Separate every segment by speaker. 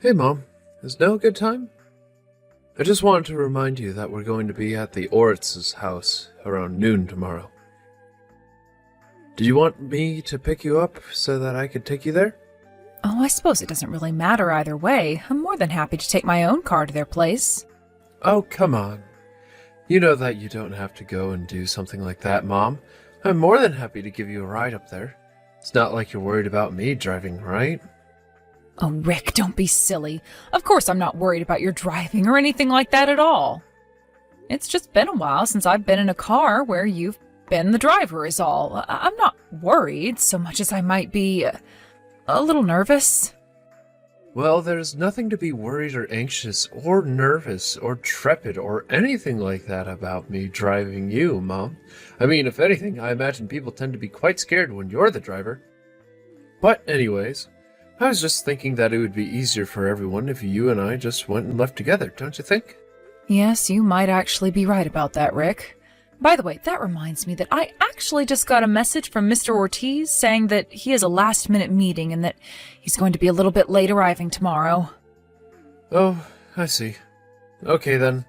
Speaker 1: Hey, Mom. Is now a good time? I just wanted to remind you that we're going to be at the Oritz's house around noon tomorrow. Do you want me to pick you up so that I could take you there?
Speaker 2: Oh, I suppose it doesn't really matter either way. I'm more than happy to take my own car to their place.
Speaker 1: Oh, come on. You know that you don't have to go and do something like that, Mom. I'm more than happy to give you a ride up there. It's not like you're worried about me driving, right?
Speaker 2: Oh, Rick, don't be silly. Of course I'm not worried about your driving or anything like that at all. It's just been a while since I've been in a car where you've been the driver is all. I'm not worried so much as I might be a little nervous.
Speaker 1: Well, there's nothing to be worried or anxious or nervous or trepid or anything like that about me driving you, Mom. I mean, if anything, I imagine people tend to be quite scared when you're the driver. But anyways, I was just thinking that it would be easier for everyone if you and I just went and left together, don't you think?
Speaker 2: Yes, you might actually be right about that, Rick. By the way, that reminds me that I actually just got a message from Mr. Ortiz saying that he has a last-minute meeting and that he's going to be a little bit late arriving tomorrow.
Speaker 1: Oh, I see. Okay then.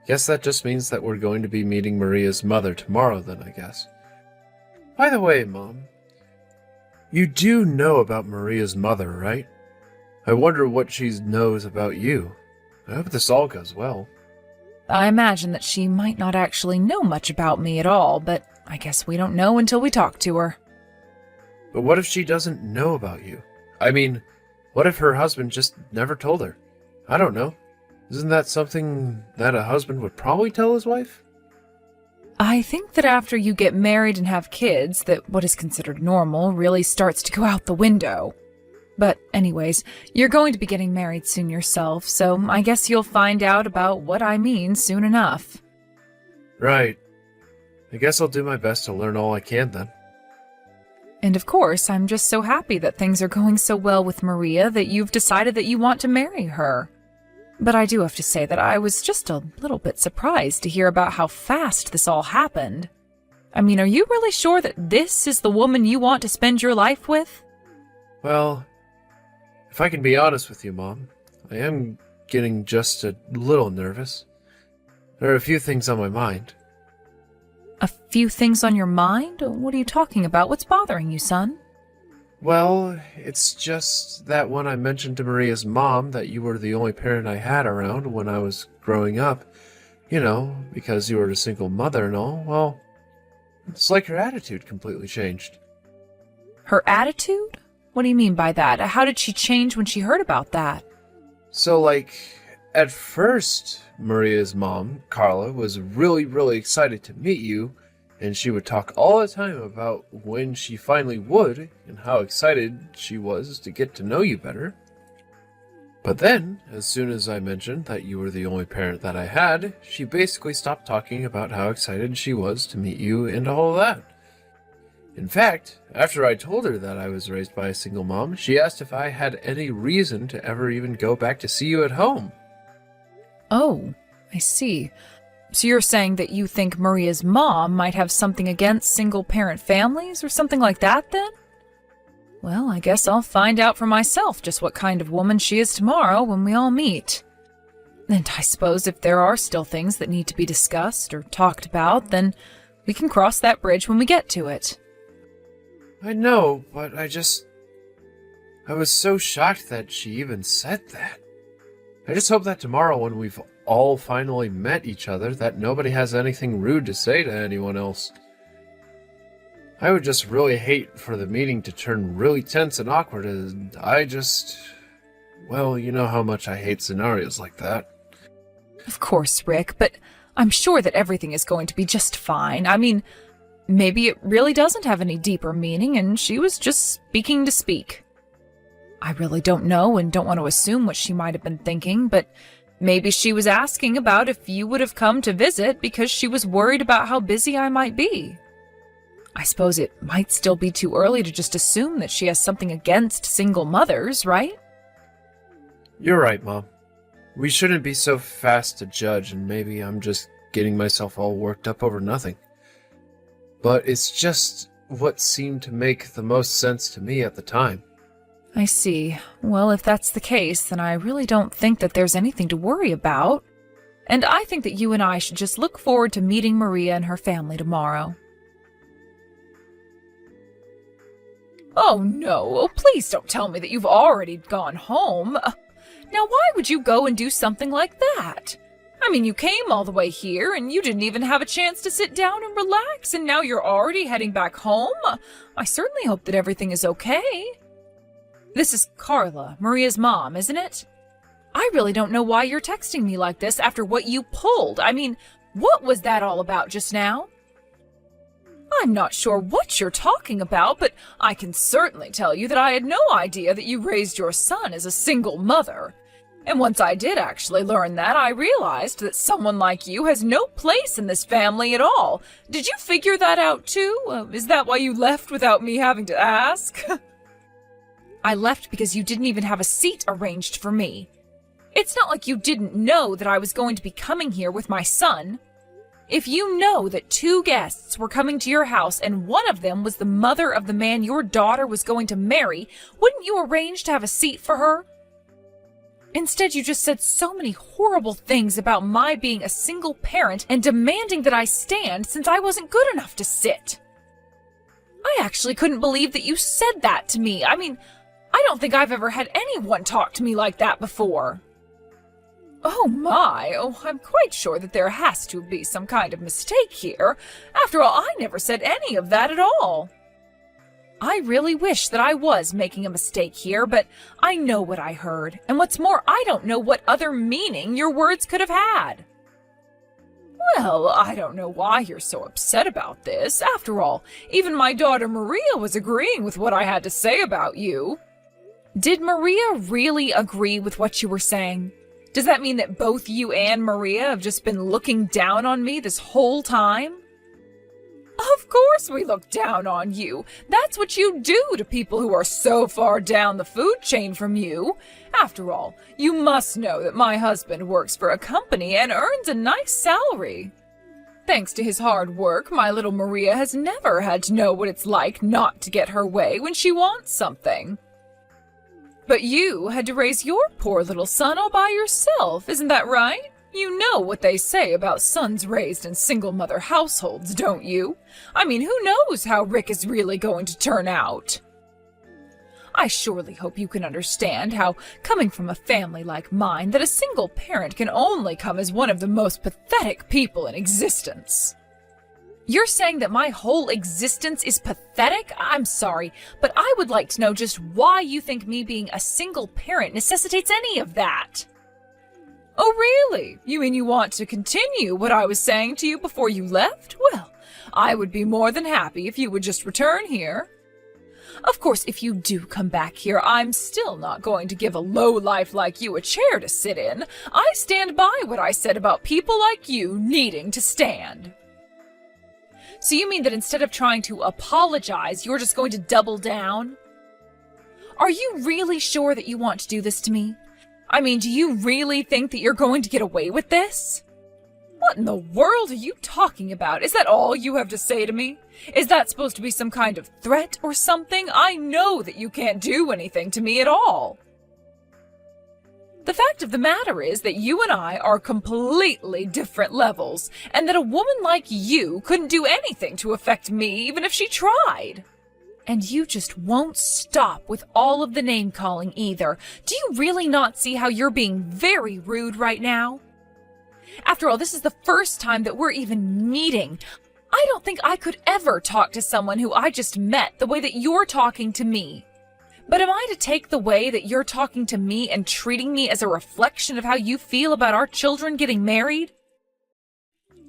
Speaker 1: Guess that just means that we're going to be meeting Maria's mother tomorrow then, I guess. By the way, Mom, you do know about Maria's mother, right? I wonder what she knows about you. I hope this all goes well.
Speaker 2: I imagine that she might not actually know much about me at all, but I guess we don't know until we talk to her.
Speaker 1: But what if she doesn't know about you? I mean, what if her husband just never told her? I don't know. Isn't that something that a husband would probably tell his wife?
Speaker 2: I think that after you get married and have kids, that what is considered normal really starts to go out the window. But anyways, you're going to be getting married soon yourself, so I guess you'll find out about what I mean soon enough.
Speaker 1: Right. I guess I'll do my best to learn all I can then.
Speaker 2: And of course, I'm just so happy that things are going so well with Maria that you've decided that you want to marry her. But I do have to say that I was just a little bit surprised to hear about how fast this all happened. I mean, are you really sure that this is the woman you want to spend your life with?
Speaker 1: Well, if I can be honest with you, Mom, I am getting just a little nervous. There are a few things on my mind.
Speaker 2: A few things on your mind? What are you talking about? What's bothering you, son?
Speaker 1: Well, it's just that when I mentioned to Maria's mom that you were the only parent I had around when I was growing up, because you were a single mother and all, well, it's like her attitude completely changed.
Speaker 2: Her attitude? What do you mean by that? How did she change when she heard about that?
Speaker 1: So, at first, Maria's mom, Carla, was really, really excited to meet you, and she would talk all the time about when she finally would, and how excited she was to get to know you better. But then, as soon as I mentioned that you were the only parent that I had, she basically stopped talking about how excited she was to meet you and all that. In fact, after I told her that I was raised by a single mom, she asked if I had any reason to ever even go back to see you at home.
Speaker 2: Oh, I see. So you're saying that you think Maria's mom might have something against single-parent families or something like that, then? Well, I guess I'll find out for myself just what kind of woman she is tomorrow when we all meet. And I suppose if there are still things that need to be discussed or talked about, then we can cross that bridge when we get to it.
Speaker 1: I know, but I was so shocked that she even said that. I just hope that tomorrow when we've all finally met each other that nobody has anything rude to say to anyone else. I would just really hate for the meeting to turn really tense and awkward, and well, you know how much I hate scenarios like that.
Speaker 2: Of course, Rick, but I'm sure that everything is going to be just fine. I mean, maybe it really doesn't have any deeper meaning, and she was just speaking to speak. I really don't know and don't want to assume what she might have been thinking, but maybe she was asking about if you would have come to visit because she was worried about how busy I might be. I suppose it might still be too early to just assume that she has something against single mothers, right?
Speaker 1: You're right, Mom. We shouldn't be so fast to judge, and maybe I'm just getting myself all worked up over nothing. But it's just what seemed to make the most sense to me at the time.
Speaker 2: I see. Well, if that's the case, then I really don't think that there's anything to worry about. And I think that you and I should just look forward to meeting Maria and her family tomorrow. Oh no, oh, please don't tell me that you've already gone home. Now why would you go and do something like that? I mean, you came all the way here and you didn't even have a chance to sit down and relax, and now you're already heading back home? I certainly hope that everything is okay. This is Carla, Maria's mom, isn't it? I really don't know why you're texting me like this after what you pulled. I mean, what was that all about just now? I'm not sure what you're talking about, but I can certainly tell you that I had no idea that you raised your son as a single mother. And once I did actually learn that, I realized that someone like you has no place in this family at all. Did you figure that out too? Is that why you left without me having to ask? I left because you didn't even have a seat arranged for me. It's not like you didn't know that I was going to be coming here with my son. If you know that 2 guests were coming to your house and one of them was the mother of the man your daughter was going to marry, wouldn't you arrange to have a seat for her? Instead, you just said so many horrible things about my being a single parent and demanding that I stand since I wasn't good enough to sit. I actually couldn't believe that you said that to me. I mean, I don't think I've ever had anyone talk to me like that before. Oh my, I'm quite sure that there has to be some kind of mistake here. After all, I never said any of that at all. I really wish that I was making a mistake here, but I know what I heard, and what's more, I don't know what other meaning your words could have had. Well, I don't know why you're so upset about this. After all, even my daughter Maria was agreeing with what I had to say about you. Did Maria really agree with what you were saying? Does that mean that both you and Maria have just been looking down on me this whole time? Of course we look down on you. That's what you do to people who are so far down the food chain from you. After all, you must know that my husband works for a company and earns a nice salary. Thanks to his hard work, my little Maria has never had to know what it's like not to get her way when she wants something. But you had to raise your poor little son all by yourself, isn't that right? You know what they say about sons raised in single-mother households, don't you? I mean, who knows how Rick is really going to turn out? I surely hope you can understand how, coming from a family like mine, that a single parent can only come as one of the most pathetic people in existence. You're saying that my whole existence is pathetic? I'm sorry, but I would like to know just why you think me being a single parent necessitates any of that. Oh, really? You mean you want to continue what I was saying to you before you left? Well, I would be more than happy if you would just return here. Of course, if you do come back here, I'm still not going to give a lowlife like you a chair to sit in. I stand by what I said about people like you needing to stand. So you mean that instead of trying to apologize, you're just going to double down? Are you really sure that you want to do this to me? I mean, do you really think that you're going to get away with this? What in the world are you talking about? Is that all you have to say to me? Is that supposed to be some kind of threat or something? I know that you can't do anything to me at all. The fact of the matter is that you and I are completely different levels, and that a woman like you couldn't do anything to affect me even if she tried. And you just won't stop with all of the name-calling either. Do you really not see how you're being very rude right now? After all, this is the first time that we're even meeting. I don't think I could ever talk to someone who I just met the way that you're talking to me. But am I to take the way that you're talking to me and treating me as a reflection of how you feel about our children getting married?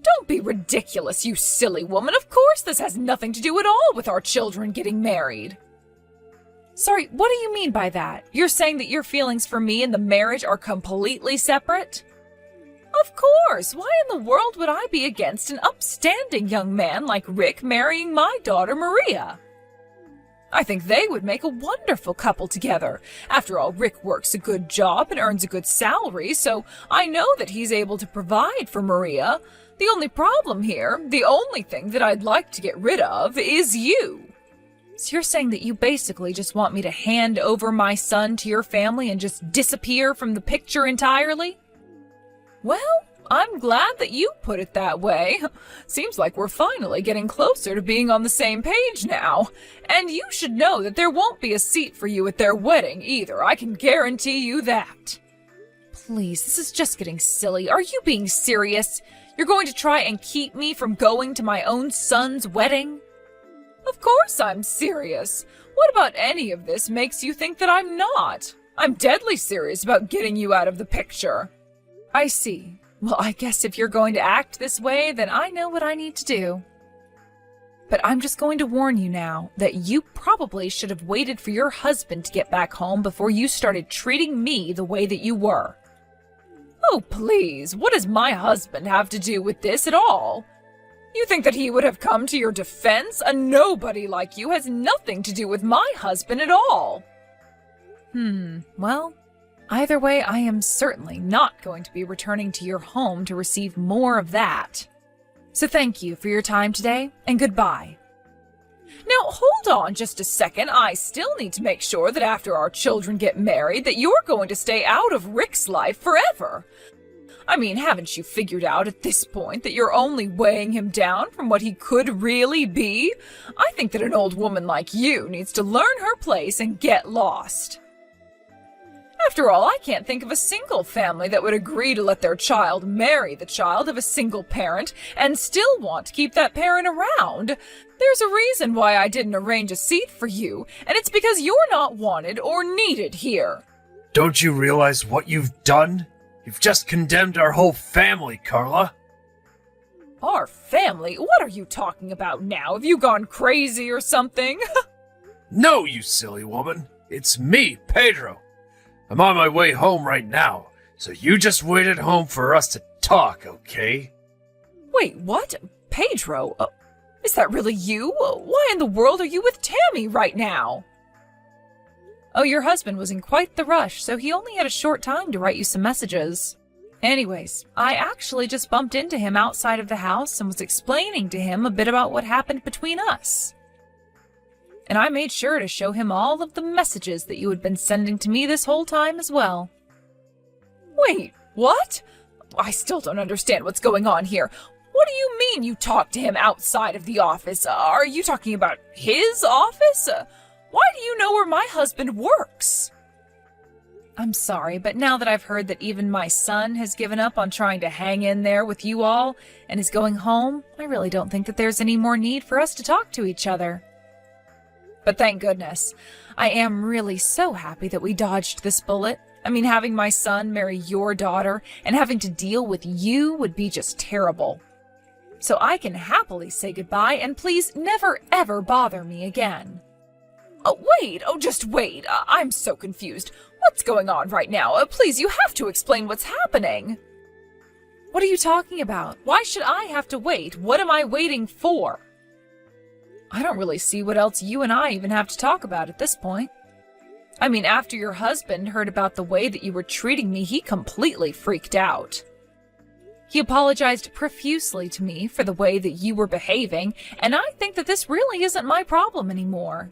Speaker 2: Don't be ridiculous, you silly woman. Of course this has nothing to do at all with our children getting married. Sorry, what do you mean by that? You're saying that your feelings for me and the marriage are completely separate? Of course. Why in the world would I be against an upstanding young man like Rick marrying my daughter Maria? I think they would make a wonderful couple together. After all, Rick works a good job and earns a good salary, so I know that he's able to provide for Maria. The only problem here, the only thing that I'd like to get rid of, is you. So you're saying that you basically just want me to hand over my son to your family and just disappear from the picture entirely? Well, I'm glad that you put it that way. Seems like we're finally getting closer to being on the same page now. And you should know that there won't be a seat for you at their wedding either. I can guarantee you that. Please, this is just getting silly. Are you being serious? You're going to try and keep me from going to my own son's wedding? Of course I'm serious. What about any of this makes you think that I'm not? I'm deadly serious about getting you out of the picture. I see. Well, I guess if you're going to act this way, then I know what I need to do. But I'm just going to warn you now that you probably should have waited for your husband to get back home before you started treating me the way that you were. Oh, please, what does my husband have to do with this at all? You think that he would have come to your defense? A nobody like you has nothing to do with my husband at all. Well, either way, I am certainly not going to be returning to your home to receive more of that. So thank you for your time today, and goodbye. Now, hold on just a second. I still need to make sure that after our children get married, that you're going to stay out of Rick's life forever. I mean, haven't you figured out at this point that you're only weighing him down from what he could really be? I think that an old woman like you needs to learn her place and get lost. After all, I can't think of a single family that would agree to let their child marry the child of a single parent and still want to keep that parent around. There's a reason why I didn't arrange a seat for you, and it's because you're not wanted or needed here.
Speaker 1: Don't you realize what you've done? You've just condemned our whole family, Carla.
Speaker 2: Our family? What are you talking about now? Have you gone crazy or something?
Speaker 1: No, you silly woman. It's me, Pedro. I'm on my way home right now, so you just wait at home for us to talk, okay?
Speaker 2: Wait, what? Pedro? Is that really you? Why in the world are you with Tammy right now? Oh, your husband was in quite the rush, so he only had a short time to write you some messages. Anyways, I actually just bumped into him outside of the house and was explaining to him a bit about what happened between us. And I made sure to show him all of the messages that you had been sending to me this whole time as well. Wait, what? I still don't understand what's going on here. What do you mean you talked to him outside of the office? Are you talking about his office? Why do you know where my husband works? I'm sorry, but now that I've heard that even my son has given up on trying to hang in there with you all and is going home, I really don't think that there's any more need for us to talk to each other. But thank goodness. I am really so happy that we dodged this bullet. I mean, having my son marry your daughter and having to deal with you would be just terrible. So I can happily say goodbye and please never ever bother me again. Oh, wait. Oh, just wait. I'm so confused. What's going on right now? Please, you have to explain what's happening. What are you talking about? Why should I have to wait? What am I waiting for? I don't really see what else you and I even have to talk about at this point. I mean, after your husband heard about the way that you were treating me, he completely freaked out. He apologized profusely to me for the way that you were behaving, and I think that this really isn't my problem anymore.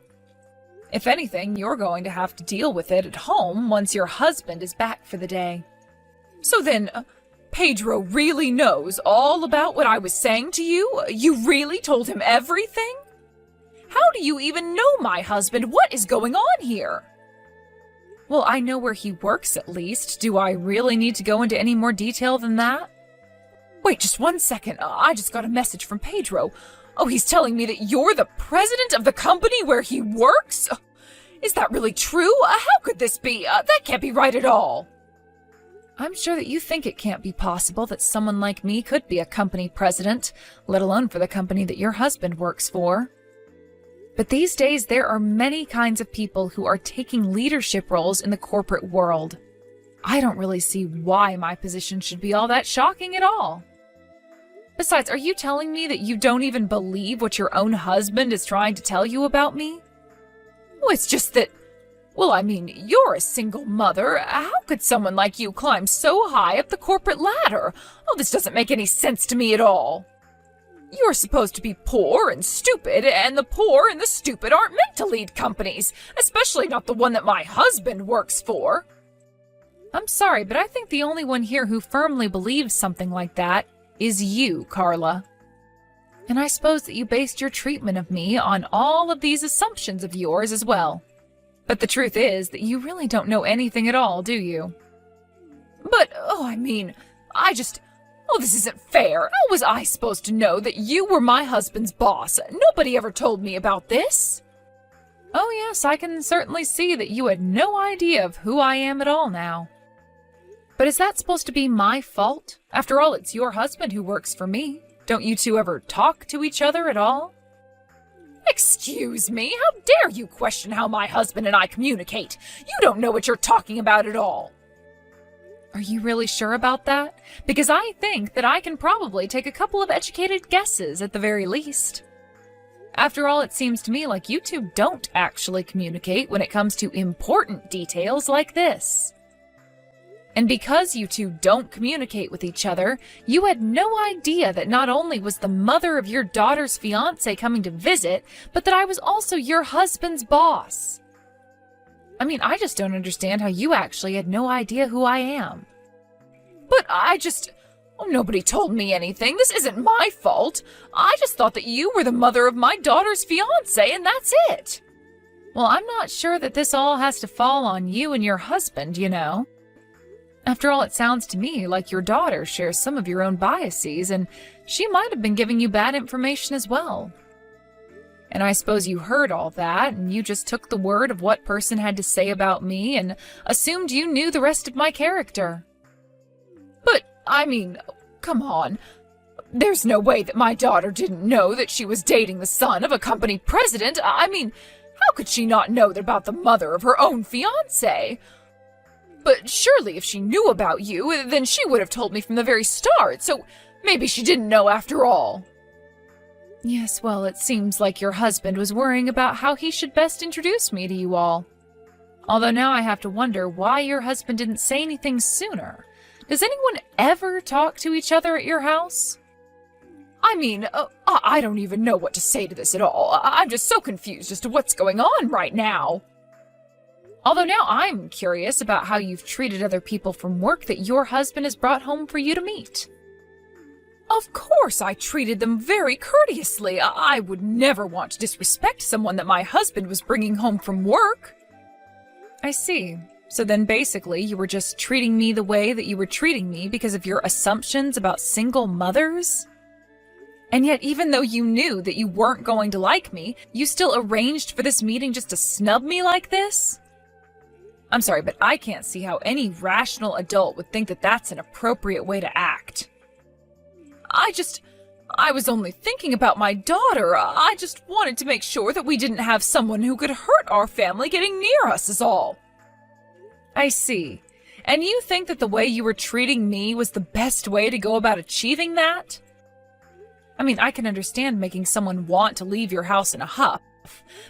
Speaker 2: If anything, you're going to have to deal with it at home once your husband is back for the day. So then, Pedro really knows all about what I was saying to you? You really told him everything? How do you even know my husband? What is going on here? Well, I know where he works at least. Do I really need to go into any more detail than that? Wait, just one second. I just got a message from Pedro. Oh, he's telling me that you're the president of the company where he works? Is that really true? How could this be? That can't be right at all. I'm sure that you think it can't be possible that someone like me could be a company president, let alone for the company that your husband works for. But these days, there are many kinds of people who are taking leadership roles in the corporate world. I don't really see why my position should be all that shocking at all. Besides, are you telling me that you don't even believe what your own husband is trying to tell you about me? Well, it's just that, well, I mean, you're a single mother. How could someone like you climb so high up the corporate ladder? Oh, this doesn't make any sense to me at all. You're supposed to be poor and stupid, and the poor and the stupid aren't meant to lead companies, especially not the one that my husband works for. I'm sorry, but I think the only one here who firmly believes something like that is you, Carla. And I suppose that you based your treatment of me on all of these assumptions of yours as well. But the truth is that you really don't know anything at all, do you? But, this isn't fair. How was I supposed to know that you were my husband's boss? Nobody ever told me about this. Oh yes, I can certainly see that you had no idea of who I am at all now. But is that supposed to be my fault? After all, it's your husband who works for me. Don't you two ever talk to each other at all? Excuse me, how dare you question how my husband and I communicate? You don't know what you're talking about at all. Are you really sure about that? Because I think that I can probably take a couple of educated guesses at the very least. After all, it seems to me like you two don't actually communicate when it comes to important details like this. And because you two don't communicate with each other, you had no idea that not only was the mother of your daughter's fiancé coming to visit, but that I was also your husband's boss. I just don't understand how you actually had no idea who I am. But nobody told me anything. This isn't my fault. I just thought that you were the mother of my daughter's fiancé, and that's it. Well, I'm not sure that this all has to fall on you and your husband, you know. After all, it sounds to me like your daughter shares some of your own biases, and she might have been giving you bad information as well. And I suppose you heard all that, and you just took the word of what person had to say about me and assumed you knew the rest of my character. But, come on. There's no way that my daughter didn't know that she was dating the son of a company president. How could she not know about the mother of her own fiancé? But surely if she knew about you, then she would have told me from the very start, so maybe she didn't know after all. Yes, well, it seems like your husband was worrying about how he should best introduce me to you all. Although now I have to wonder why your husband didn't say anything sooner. Does anyone ever talk to each other at your house? I don't even know what to say to this at all. I'm just so confused as to what's going on right now. Although now I'm curious about how you've treated other people from work that your husband has brought home for you to meet. Of course I treated them very courteously. I would never want to disrespect someone that my husband was bringing home from work. I see. So then basically you were just treating me the way that you were treating me because of your assumptions about single mothers? And yet even though you knew that you weren't going to like me, you still arranged for this meeting just to snub me like this? I'm sorry, but I can't see how any rational adult would think that that's an appropriate way to act. I was only thinking about my daughter. I just wanted to make sure that we didn't have someone who could hurt our family getting near us is all. I see. And you think that the way you were treating me was the best way to go about achieving that? I can understand making someone want to leave your house in a huff,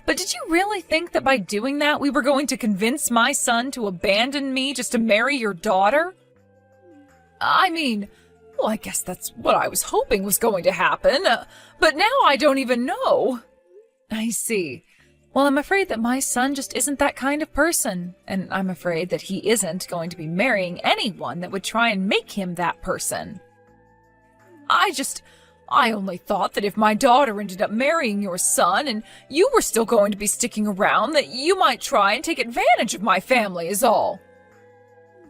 Speaker 2: but did you really think that by doing that we were going to convince my son to abandon me just to marry your daughter? I guess that's what I was hoping was going to happen, but now I don't even know. I see. Well, I'm afraid that my son just isn't that kind of person, and I'm afraid that he isn't going to be marrying anyone that would try and make him that person. I only thought that if my daughter ended up marrying your son and you were still going to be sticking around, that you might try and take advantage of my family is all.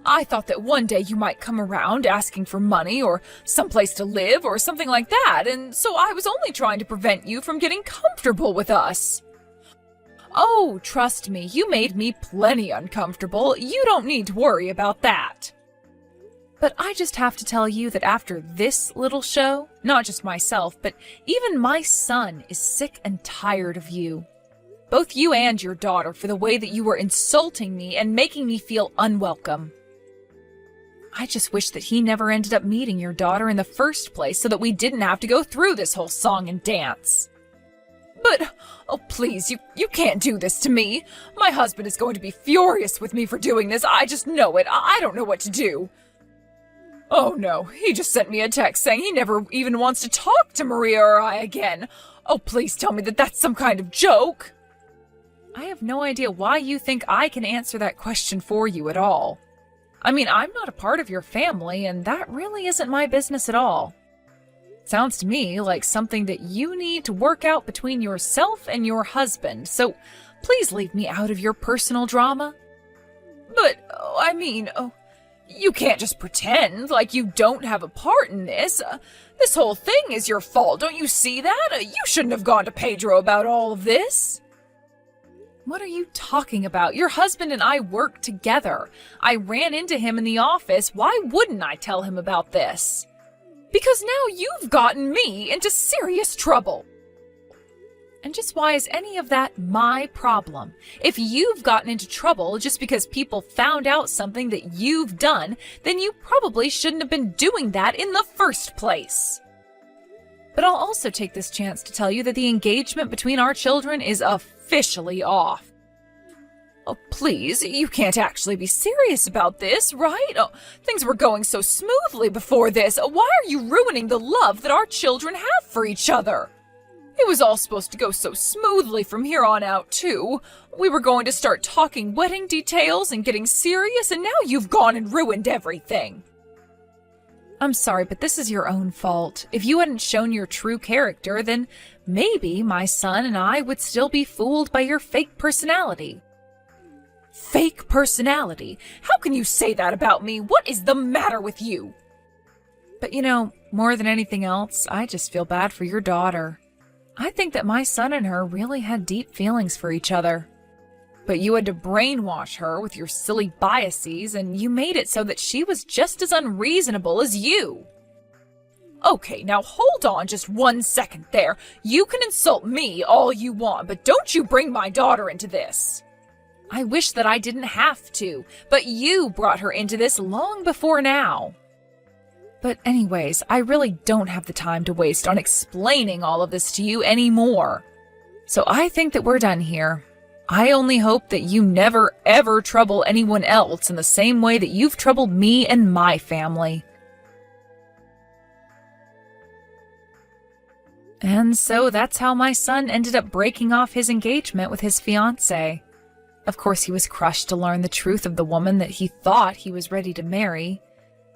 Speaker 2: I thought that one day you might come around asking for money or someplace to live or something like that, and so I was only trying to prevent you from getting comfortable with us. Oh, trust me, you made me plenty uncomfortable. You don't need to worry about that. But I just have to tell you that after this little show, not just myself, but even my son is sick and tired of you. Both you and your daughter for the way that you were insulting me and making me feel unwelcome. I just wish that he never ended up meeting your daughter in the first place so that we didn't have to go through this whole song and dance. But, oh please, you can't do this to me. My husband is going to be furious with me for doing this. I just know it. I don't know what to do. Oh no, he just sent me a text saying he never even wants to talk to Maria or I again. Oh, please tell me that that's some kind of joke. I have no idea why you think I can answer that question for you at all. I mean, I'm not a part of your family, and that really isn't my business at all. Sounds to me like something that you need to work out between yourself and your husband, so please leave me out of your personal drama. But, you can't just pretend like you don't have a part in this. This whole thing is your fault, don't you see that? You shouldn't have gone to Pedro about all of this. What are you talking about? Your husband and I work together. I ran into him in the office. Why wouldn't I tell him about this? Because now you've gotten me into serious trouble. And just why is any of that my problem? If you've gotten into trouble just because people found out something that you've done, then you probably shouldn't have been doing that in the first place. But I'll also take this chance to tell you that the engagement between our children is officially off. Oh, please, you can't actually be serious about this, right? Oh, things were going so smoothly before this. Why are you ruining the love that our children have for each other? It was all supposed to go so smoothly from here on out, too. We were going to start talking wedding details and getting serious, and now you've gone and ruined everything. I'm sorry, but this is your own fault. If you hadn't shown your true character, then maybe my son and I would still be fooled by your fake personality. Fake personality? How can you say that about me? What is the matter with you? But more than anything else, I just feel bad for your daughter. I think that my son and her really had deep feelings for each other. But you had to brainwash her with your silly biases, and you made it so that she was just as unreasonable as you. Okay, now hold on just 1 second there. You can insult me all you want, but don't you bring my daughter into this. I wish that I didn't have to, but you brought her into this long before now. But anyways, I really don't have the time to waste on explaining all of this to you anymore. So I think that we're done here. I only hope that you never ever trouble anyone else in the same way that you've troubled me and my family. And so that's how my son ended up breaking off his engagement with his fiancée. Of course, he was crushed to learn the truth of the woman that he thought he was ready to marry.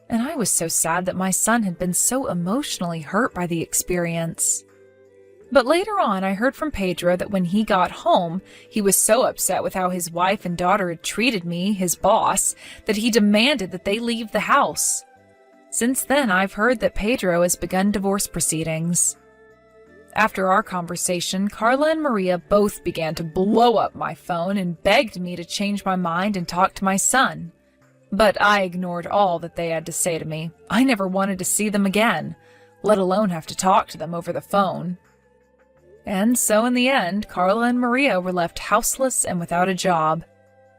Speaker 2: And I was so sad that my son had been so emotionally hurt by the experience. But later on, I heard from Pedro that when he got home, he was so upset with how his wife and daughter had treated me, his boss, that he demanded that they leave the house. Since then, I've heard that Pedro has begun divorce proceedings. After our conversation, Carla and Maria both began to blow up my phone and begged me to change my mind and talk to my son. But I ignored all that they had to say to me. I never wanted to see them again, let alone have to talk to them over the phone. And so in the end, Carla and Maria were left houseless and without a job.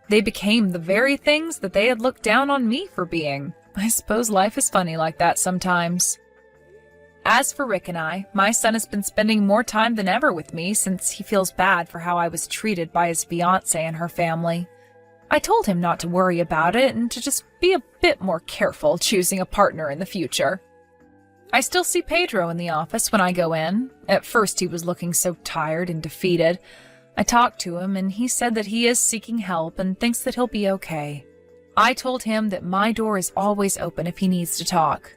Speaker 2: They became the very things that they had looked down on me for being. I suppose life is funny like that sometimes. As for Rick and I, my son has been spending more time than ever with me since he feels bad for how I was treated by his fiancée and her family. I told him not to worry about it and to just be a bit more careful choosing a partner in the future. I still see Pedro in the office when I go in. At first he was looking so tired and defeated. I talked to him and he said that he is seeking help and thinks that he'll be okay. I told him that my door is always open if he needs to talk,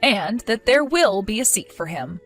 Speaker 2: and that there will be a seat for him.